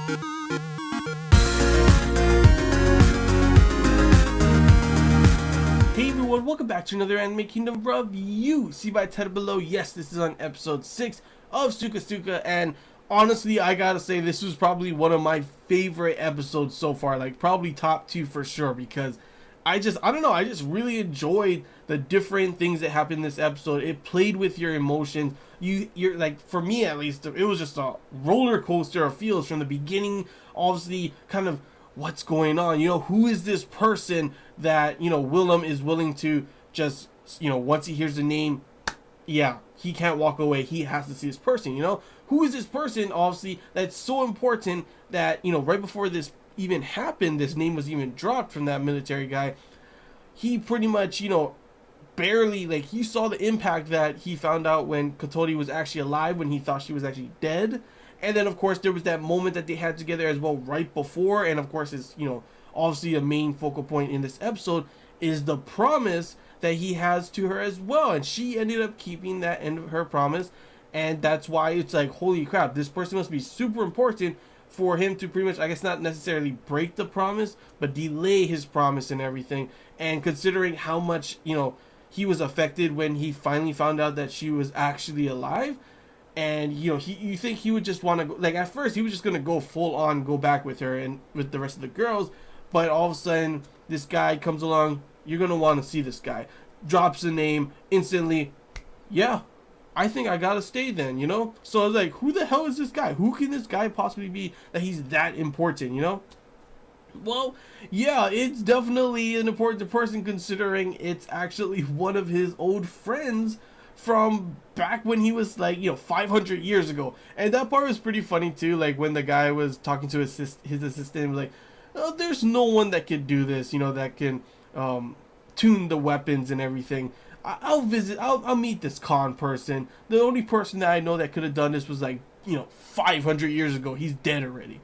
Hey everyone, welcome back to another Anime Kingdom review. See by title below, yes, this is on episode 6 of SukaSuka, and honestly, I gotta say, this was probably one of my favorite episodes so far, like probably top 2 for sure, because I don't know, I just really enjoyed the different things that happened in this episode. It played with your emotions. You're like, for me at least, it was just a roller coaster of feels from the beginning, obviously, kind of what's going on, who is this person that, Willem is willing to just, once he hears the name, yeah, he can't walk away, he has to see this person, who is this person, obviously, that's so important that, right before this even happened, this name was even dropped from that military guy. He pretty much, barely, like, he saw the impact that he found out when Kotori was actually alive, when he thought she was actually dead. And then, of course, there was that moment that they had together as well right before. And, of course, it's, obviously a main focal point in this episode is the promise that he has to her as well. And she ended up keeping that end of her promise. And that's why it's like, holy crap, this person must be super important for him to pretty much, I guess, not necessarily break the promise, but delay his promise and everything. And considering how much, he was affected when he finally found out that she was actually alive. And, you think he would just want to go, like, at first he was just going to go full on, go back with her and with the rest of the girls. But all of a sudden, this guy comes along, you're going to want to see this guy. Drops the name, instantly, yeah, I think I got to stay then, So I was like, who the hell is this guy? Who can this guy possibly be that he's that important, Well, yeah, it's definitely an important person considering it's actually one of his old friends from back when he was like 500 years ago. And that part was pretty funny too, like when the guy was talking to his assistant, like, oh, there's no one that could do this, that can tune the weapons and everything. I'll meet this Khan person. The only person that I know that could have done this was like 500 years ago. He's dead already.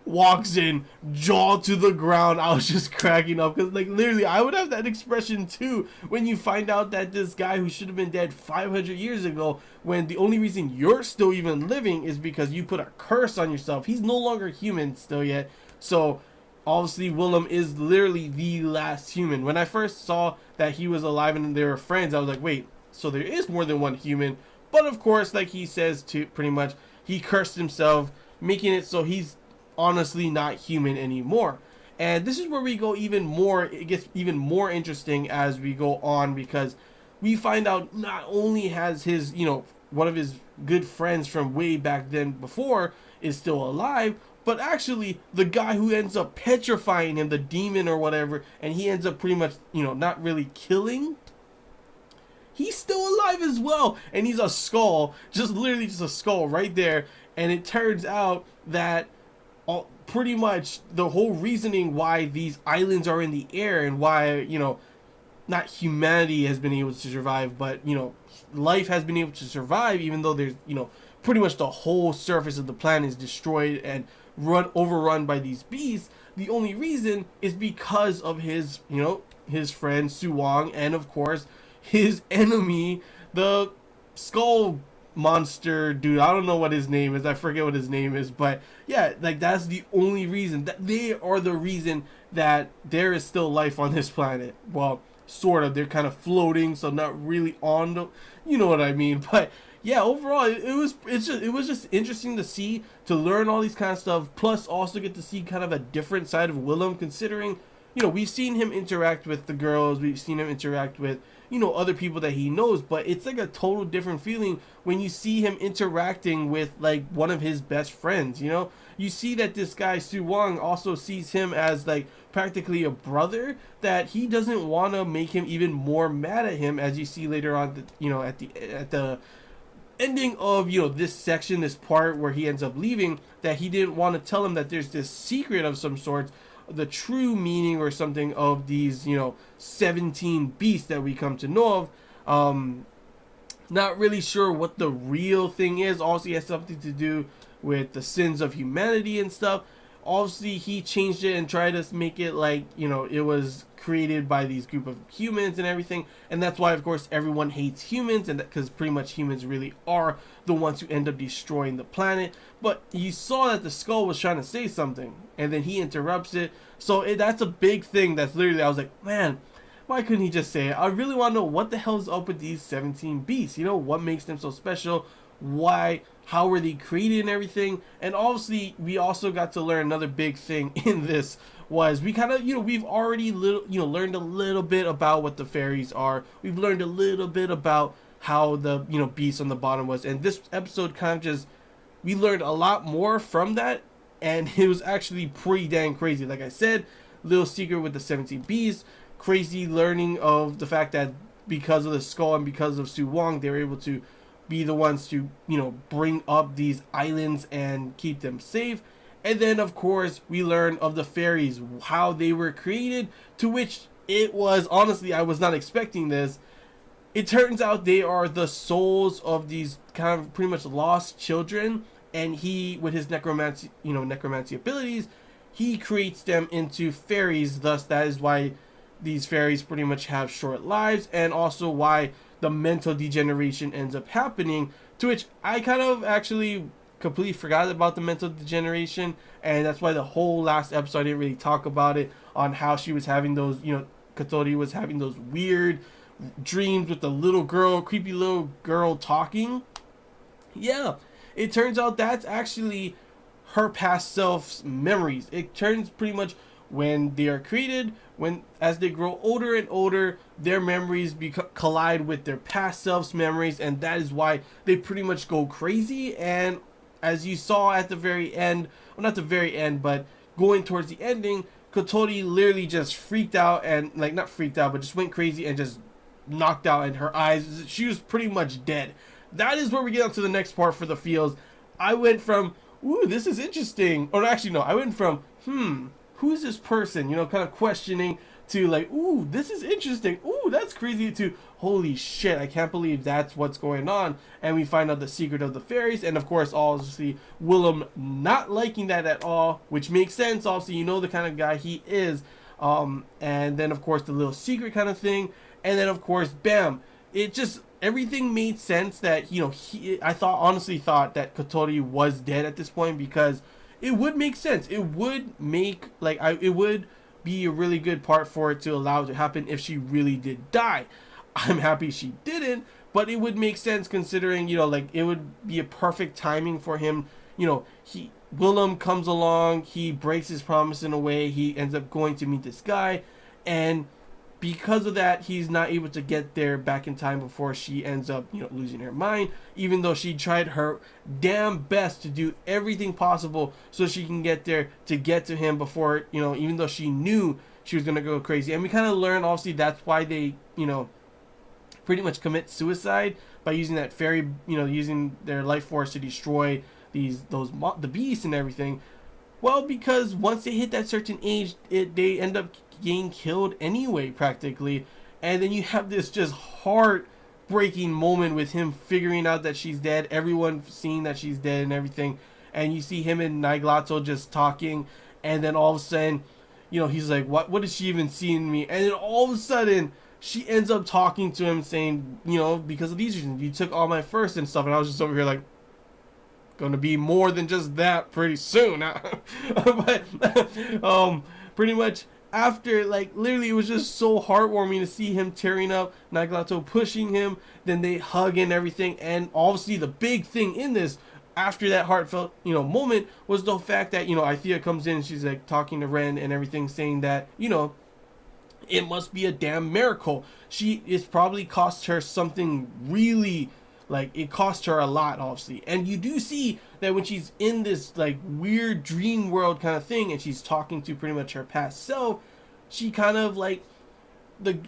Walks in, jaw to the ground. I was just cracking up because, like, literally, I would have that expression too when you find out that this guy who should have been dead 500 years ago, when the only reason you're still even living is because you put a curse on yourself. He's no longer human still yet. So, obviously, Willem is literally the last human. When I first saw that he was alive and they were friends, I was like, wait, so there is more than one human. But, of course, like he says, to pretty much, he cursed himself, making it so he's honestly not human anymore. And this is where we go even more, it gets even more interesting as we go on, because we find out not only has his, one of his good friends from way back then before is still alive, but actually the guy who ends up petrifying him, the demon or whatever, and he ends up pretty much, not really killing, he's still alive as well. And he's a skull, just literally just a skull right there. And it turns out that pretty much the whole reasoning why these islands are in the air and why, not humanity has been able to survive, but, life has been able to survive, even though there's, pretty much the whole surface of the planet is destroyed and overrun by these beasts. The only reason is because of his, his friend Suwang, and of course his enemy, the skull monster dude. I don't know what his name is, I forget what his name is, but yeah, like, that's the only reason, that they are the reason that there is still life on this planet. Well, sort of, they're kind of floating, so not really on the, you know what I mean. But yeah, overall, it was just interesting to see, to learn all these kind of stuff, plus also get to see kind of a different side of Willem, considering, we've seen him interact with the girls, we've seen him interact with, other people that he knows, but it's like a total different feeling when you see him interacting with, like, one of his best friends, You see that this guy, Su Wang, also sees him as, like, practically a brother, that he doesn't want to make him even more mad at him, as you see later on, at the ending of, this section, this part where he ends up leaving, that he didn't want to tell him that there's this secret of some sort, the true meaning or something of these 17 beasts that we come to know of. Not really sure what the real thing is. Also, it has something to do with the sins of humanity and stuff. obviously he changed it and tried to make it like, it was created by these group of humans and everything, and that's why of course everyone hates humans, and because pretty much humans really are the ones who end up destroying the planet. But you saw that the skull was trying to say something, and then he interrupts it. So that's a big thing. That's literally, I was like, man, why couldn't he just say it? I really want to know what the hell's up with these 17 beasts. What makes them so special? Why? How were they created and everything? And obviously, we also got to learn another big thing in this was we kind of, we've already learned a little bit about what the fairies are. We've learned a little bit about how the, beast on the bottom was. And this episode kind of just, we learned a lot more from that. And it was actually pretty dang crazy. Like I said, little secret with the 17 beasts. Crazy learning of the fact that because of the skull and because of Su Wong, they were able to be the ones to, bring up these islands and keep them safe. And then, of course, we learn of the fairies, how they were created, to which it was, honestly, I was not expecting this. It turns out they are the souls of these kind of pretty much lost children, and he, with his necromancy abilities, he creates them into fairies. Thus, that is why these fairies pretty much have short lives, and also why the mental degeneration ends up happening, to which I kind of actually completely forgot about the mental degeneration, and that's why the whole last episode I didn't really talk about it, on how she was having those, Kotori was having those weird dreams with the little girl, creepy little girl talking. Yeah, it turns out that's actually her past self's memories. It turns pretty much when they are created, as they grow older and older, their memories collide with their past self's memories, and that is why they pretty much go crazy. And as you saw at the very end, well, not the very end, but going towards the ending, Kotori literally just freaked out, and like, not freaked out, but just went crazy and just knocked out, and her eyes, she was pretty much dead. That is where we get on to the next part for the feels. I went from, ooh, this is interesting, or actually no, I went from, who's this person, kind of questioning, to like, ooh, this is interesting, ooh, that's crazy, to holy shit, I can't believe that's what's going on. And we find out the secret of the fairies, and of course, obviously, Willem not liking that at all, which makes sense. Obviously, the kind of guy he is. And then, of course, the little secret kind of thing. And then, of course, bam, it just, everything made sense that, I honestly thought that Kotori was dead at this point, because it would make sense. It would make, it would be a really good part for it to allow it to happen if she really did die. I'm happy she didn't, but it would make sense considering, it would be a perfect timing for him. Willem comes along, he breaks his promise in a way, he ends up going to meet this guy, and because of that, he's not able to get there back in time before she ends up, losing her mind, even though she tried her damn best to do everything possible so she can get there to get to him before, even though she knew she was going to go crazy. And we kind of learn, obviously, that's why they, pretty much commit suicide by using that fairy, using their life force to destroy the beasts and everything. Well, because once they hit that certain age, they end up getting killed anyway, practically. And then you have this just heartbreaking moment with him figuring out that she's dead, everyone seeing that she's dead and everything. And you see him and Naiglato just talking, and then all of a sudden, he's like, what did she even see in me? And then all of a sudden, she ends up talking to him saying, because of these reasons, you took all my first and stuff. And I was just over here like, gonna be more than just that pretty soon. But pretty much after, literally, it was just so heartwarming to see him tearing up, Naiglato pushing him, then they hug and everything. And obviously the big thing in this, after that heartfelt, moment, was the fact that, Ithea comes in and she's like talking to Ren and everything, saying that, it must be a damn miracle. It's probably cost her something really, it cost her a lot, obviously. And you do see that when she's in this, weird dream world kind of thing, and she's talking to pretty much her past self, she kind of,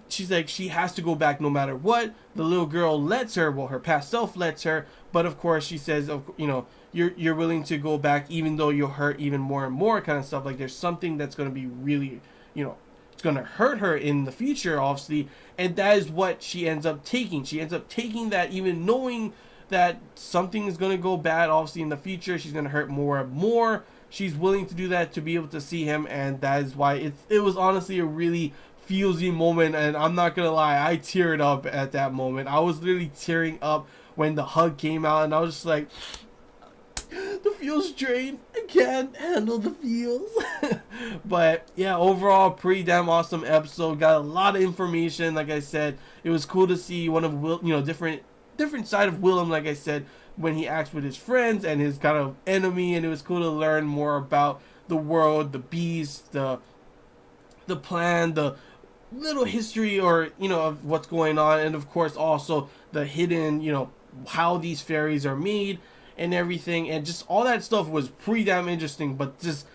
she's like, she has to go back no matter what. The little girl lets her, well, her past self lets her, but of course she says, you're willing to go back even though you'll hurt even more and more kind of stuff. There's something that's going to be really, it's going to hurt her in the future, obviously, and that is what she ends up taking. She ends up taking that, even knowing that something is going to go bad, obviously, in the future. She's going to hurt more and more. She's willing to do that to be able to see him, and that is why it was honestly a really feelsy moment. And I'm not gonna lie, I teared up at that moment. I was literally tearing up when the hug came out, and I was just like, the feels drained. I can't handle the feels. But yeah, overall, pretty damn awesome episode. Got a lot of information. Like I said, it was cool to see one of Will, different side of Willem. Like I said, when he acts with his friends and his kind of enemy, and it was cool to learn more about the world, the beast, the plan, the little history, or of what's going on, and of course also the hidden, how these fairies are made and everything, and just all that stuff was pretty damn interesting. But just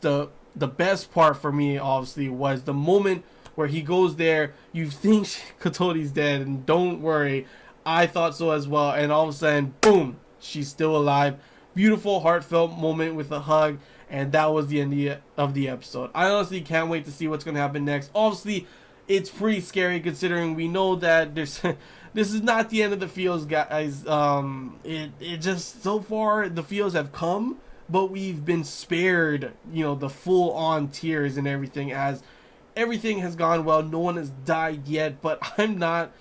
the best part for me, obviously, was the moment where he goes there. You think Kototi's dead, and don't worry, I thought so as well, and all of a sudden, boom, she's still alive. Beautiful, heartfelt moment with a hug, and that was the end of the episode. I honestly can't wait to see what's going to happen next. Obviously, it's pretty scary considering we know that this is not the end of the feels, guys. It just, so far, the feels have come, but we've been spared, the full-on tears and everything, as everything has gone well. No one has died yet, but I'm not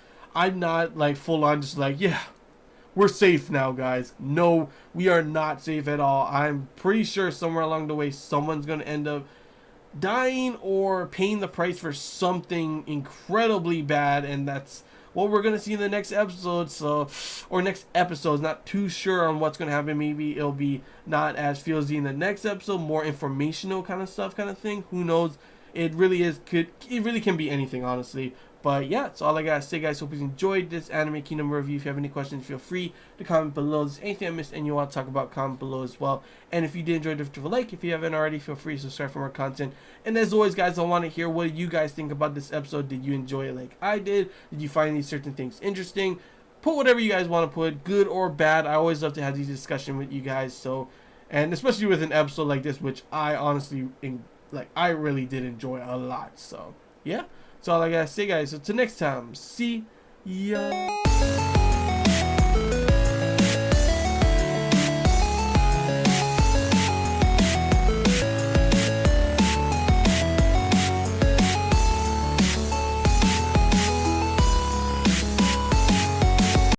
like full on just like, yeah, we're safe now, guys. No, we are not safe at all. I'm pretty sure somewhere along the way someone's going to end up dying or paying the price for something incredibly bad, and that's what we're going to see in the next episode. Or next episodes. Not too sure on what's going to happen. Maybe it'll be not as feelsy in the next episode, more informational kind of stuff, kind of thing. Who knows? It really can be anything, honestly. But yeah, that's all I gotta say, guys. Hope you enjoyed this Anime Kingdom review. If you have any questions, feel free to comment below. If there's anything I missed and you want to talk about, comment below as well. And if you did enjoy, don't forget to like. If you haven't already, feel free to subscribe for more content. And as always, guys, I want to hear what you guys think about this episode. Did you enjoy it like I did? Did you find these certain things interesting? Put whatever you guys want to put, good or bad. I always love to have these discussions with you guys. So, and especially with an episode like this, which I honestly, I really did enjoy a lot. So, yeah. That's all I gotta say, guys. So till next time, see ya.